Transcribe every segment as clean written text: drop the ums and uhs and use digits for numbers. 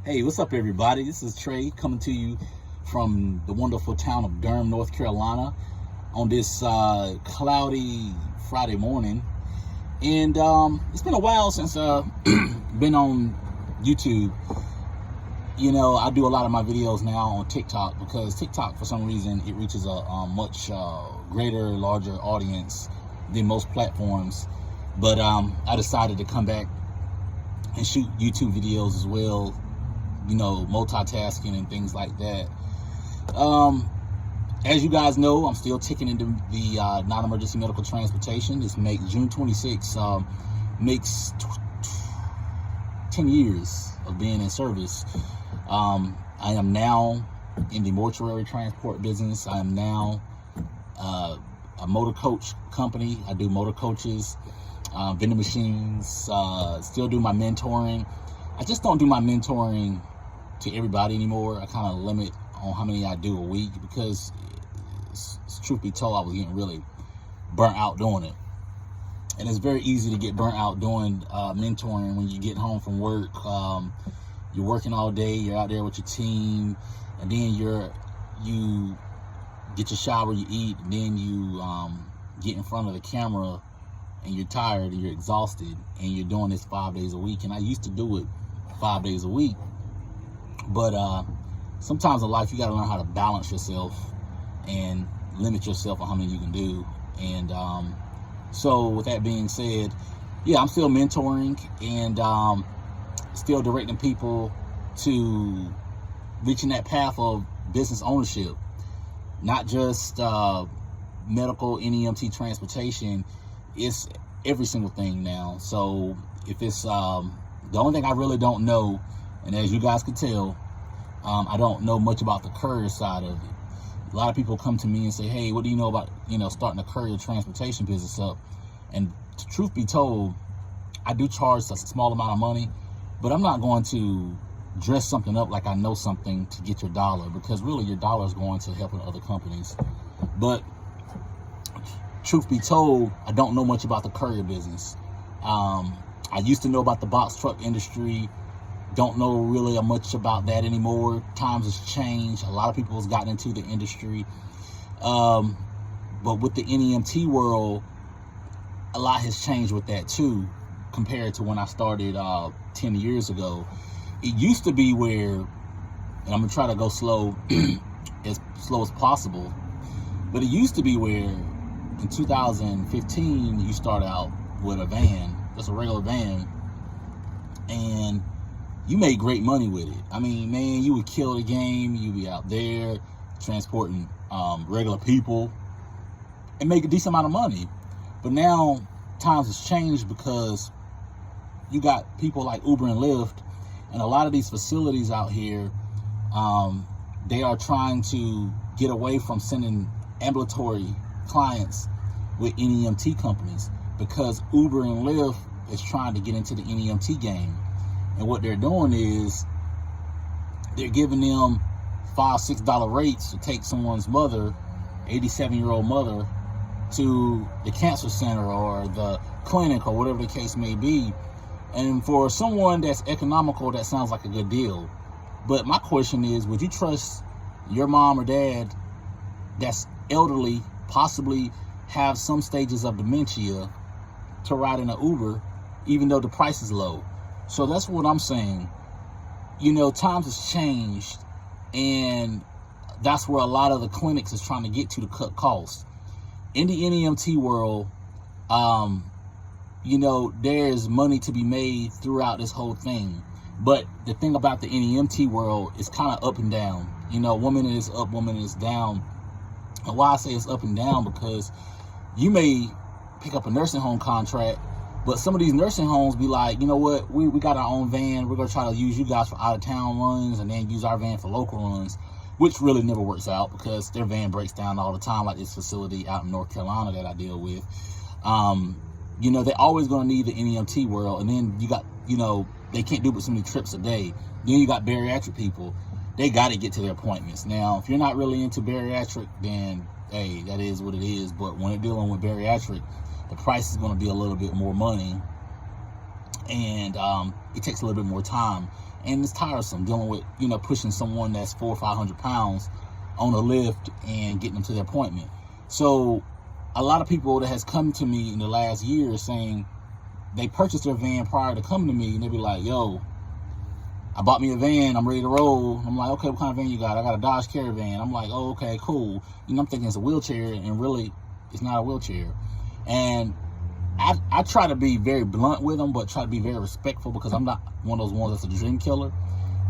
Hey, what's up, everybody? This is Trey coming to you from the wonderful town of Durham, North Carolina, on this cloudy Friday morning. And it's been a while since I've been on YouTube. You know, I do a lot of my videos now on TikTok because TikTok, for some reason, it reaches a much greater, larger audience than most platforms. But I decided to come back and shoot YouTube videos as well. You know, multitasking and things like that. As you guys know, I'm still ticking into the non-emergency medical transportation. This makes June 26 makes 10 years of being in service. I am now in the mortuary transport business. I am now a motor coach company. I do motor coaches, vending machines, still do my mentoring. I just don't do my mentoring to everybody anymore. I kind of limit on how many I do a week because, truth be told, I was getting really burnt out doing it. And it's very easy to get burnt out doing mentoring when you get home from work. You're working all day, you're out there with your team, and then you get your shower, you eat, and then you get in front of the camera and you're tired and you're exhausted and you're doing this 5 days a week. And I used to do it 5 days a week. But sometimes in life, you got to learn how to balance yourself and limit yourself on how many you can do. And so with that being said, yeah, I'm still mentoring and still directing people to reaching that path of business ownership, not just medical NEMT transportation. It's every single thing now. So if it's the only thing I really don't know, and as you guys can tell, I don't know much about the courier side of it. A lot of people come to me and say, hey, what do you know about, starting a courier transportation business up? And truth be told, I do charge a small amount of money, but I'm not going to dress something up like I know something to get your dollar, because really your dollar is going to helping other companies. But truth be told, I don't know much about the courier business. I used to know about the box truck industry. Don't know really much about that anymore. Times has changed. A lot of people has gotten into the industry. But with the NEMT world, a lot has changed with that too, compared to when I started 10 years ago. It used to be where, and I'm gonna try to go slow as possible, but it used to be where in 2015, you start out with a van, just a regular van, and you made great money with it. I mean, man, you would kill the game. You'd be out there transporting regular people and make a decent amount of money. But now times has changed because you got people like Uber and Lyft, and a lot of these facilities out here, they are trying to get away from sending ambulatory clients with NEMT companies, because Uber and Lyft is trying to get into the NEMT game. And what they're doing is they're giving them $5, $6 rates to take someone's mother, 87-year-old mother, to the cancer center or the clinic or whatever the case may be. And for someone that's economical, that sounds like a good deal. But my question is, would you trust your mom or dad that's elderly, possibly have some stages of dementia, to ride in an Uber, even though the price is low? So that's what I'm saying. Times has changed, and that's where a lot of the clinics is trying to get to cut costs. In the NEMT world, there's money to be made throughout this whole thing. But the thing about the NEMT world is kind of up and down. Woman is up, woman is down. And why I say it's up and down, because you may pick up a nursing home contract, but some of these nursing homes be like, you know what, we got our own van. We're going to try to use you guys for out-of-town runs and then use our van for local runs, which really never works out because their van breaks down all the time, like this facility out in North Carolina that I deal with. They're always going to need the NEMT world. And then you got, they can't do but so many trips a day. Then you got bariatric people. They got to get to their appointments. Now, if you're not really into bariatric, then, hey, that is what it is. But when they're dealing with bariatric, the price is going to be a little bit more money, and it takes a little bit more time. and it's tiresome dealing with, pushing someone that's 400 or 500 pounds on a lift and getting them to their appointment. So a lot of people that has come to me in the last year saying they purchased their van prior to coming to me, and they be like, yo, I bought me a van, I'm ready to roll. I'm like, okay, what kind of van you got? I got a Dodge Caravan. I'm like, oh, okay, cool. I'm thinking it's a wheelchair, and really, it's not a wheelchair. And I try to be very blunt with them, but try to be very respectful, because I'm not one of those ones that's a dream killer.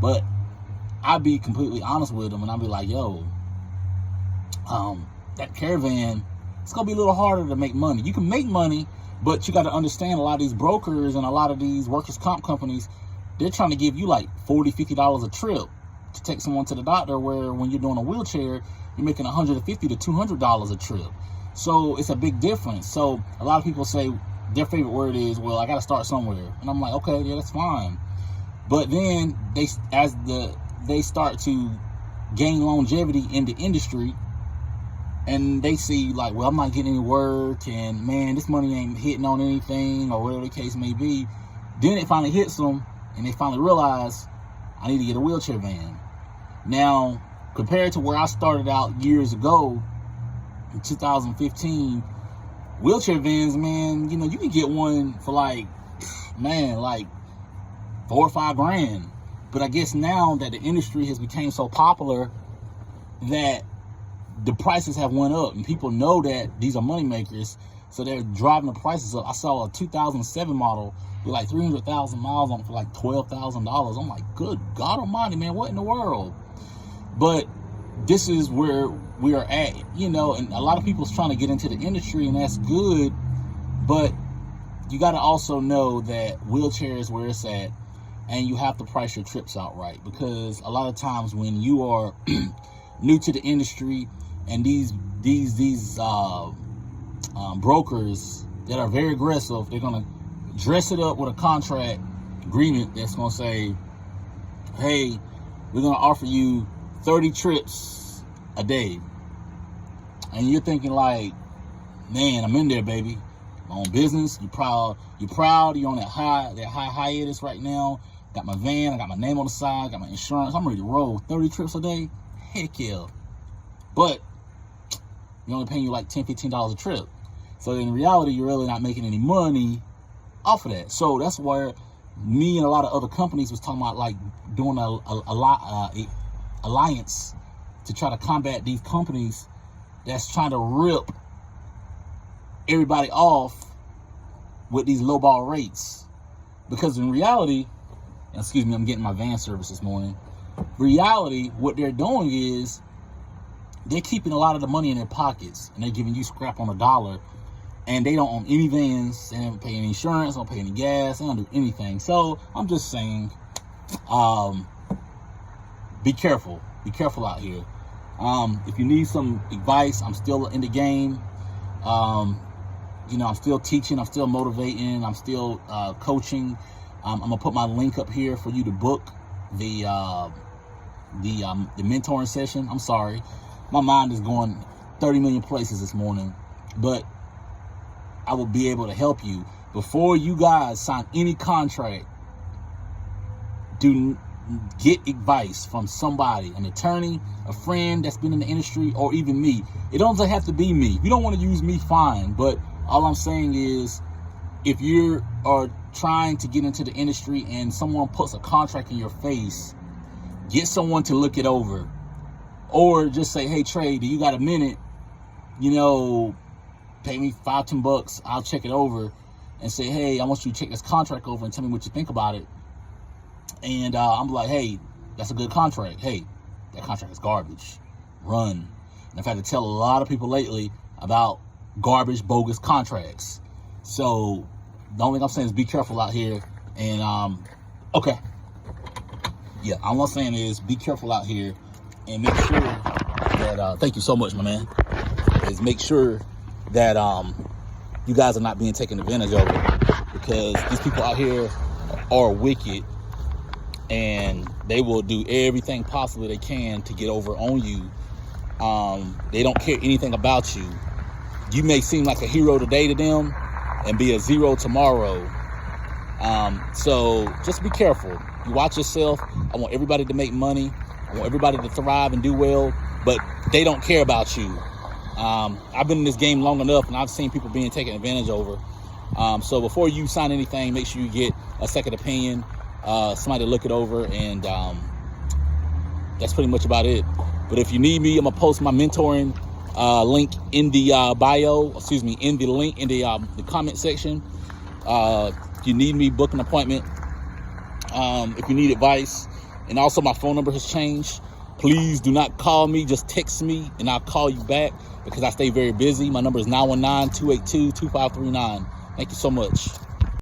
But I'd be completely honest with them, and I'd be like, yo, that Caravan, it's going to be a little harder to make money. You can make money, but you got to understand a lot of these brokers and a lot of these workers' comp companies, they're trying to give you like $40, $50 a trip to take someone to the doctor, where when you're doing a wheelchair, you're making $150 to $200 a trip. So it's a big difference. So a lot of people say their favorite word is, well, I got to start somewhere. And I'm like, okay, yeah, that's fine. But then they start to gain longevity in the industry, and they see like, well, I'm not getting any work, and man, this money ain't hitting on anything, or whatever the case may be. Then it finally hits them, and they finally realize, I need to get a wheelchair van. Now, compared to where I started out years ago, in 2015, wheelchair vans, man, you can get one for like $4 or $5 grand. But I guess now that the industry has become so popular that the prices have went up, and people know that these are money makers, so they're driving the prices up. I saw a 2007 model with like 300,000 miles on it for like $12,000. I'm like, good God Almighty, man, what in the world? But this is where we are at, and a lot of people's trying to get into the industry, and that's good, but you got to also know that wheelchair is where it's at, and you have to price your trips out right, because a lot of times when you are new to the industry, and these brokers that are very aggressive, they're going to dress it up with a contract agreement that's going to say, hey, we're going to offer you 30 trips a day. And you're thinking like, man, I'm in there, baby. My own business. You're proud. You're on that high hiatus right now. Got my van. I got my name on the side. Got my insurance. I'm ready to roll. 30 trips a day? Heck yeah. But you're only paying you like $10, $15 a trip. So in reality, you're really not making any money off of that. So that's where me and a lot of other companies was talking about like doing a alliance to try to combat these companies that's trying to rip everybody off with these lowball rates. Because in reality, excuse me, I'm getting my van service this morning. Reality, what they're doing is they're keeping a lot of the money in their pockets, and they're giving you scrap on a dollar, and they don't own any vans, they don't pay any insurance, don't pay any gas, they don't do anything. So I'm just saying, be careful out here. If you need some advice, I'm still in the game. I'm still teaching, I'm still motivating, I'm still coaching. I'm gonna put my link up here for you to book the mentoring session. I'm sorry, my mind is going 30 million places this morning, but I will be able to help you. Before you guys sign any contract, get advice from somebody, an attorney, a friend that's been in the industry, or even me. It doesn't have to be me. If you don't want to use me, fine. But all I'm saying is, if you are trying to get into the industry and someone puts a contract in your face, get someone to look it over. Or just say, hey, Trey, do you got a minute? Pay me $5, $10. I'll check it over and say, hey, I want you to check this contract over and tell me what you think about it. And I'm like, hey, that's a good contract. Hey, that contract is garbage. Run. And I've had to tell a lot of people lately about garbage, bogus contracts. So the only thing I'm saying is be careful out here. And, okay. Yeah, all I'm saying is be careful out here and make sure that, thank you so much, my man, is make sure that you guys are not being taken advantage of, because these people out here are wicked, and they will do everything possible they can to get over on you. They don't care anything about you. You may seem like a hero today to them and be a zero tomorrow. So just be careful. You watch yourself. I want everybody to make money. I want everybody to thrive and do well, but they don't care about you. I've been in this game long enough, and I've seen people being taken advantage over. So before you sign anything, make sure you get a second opinion, somebody to look it over, and that's pretty much about it. But if you need me, I'm gonna post my mentoring link in the bio. In the link in the comment section. If you need me, book an appointment. If you need advice, and also my phone number has changed. Please do not call me. Just text me, and I'll call you back because I stay very busy. My number is 919-282-2539. Thank you so much.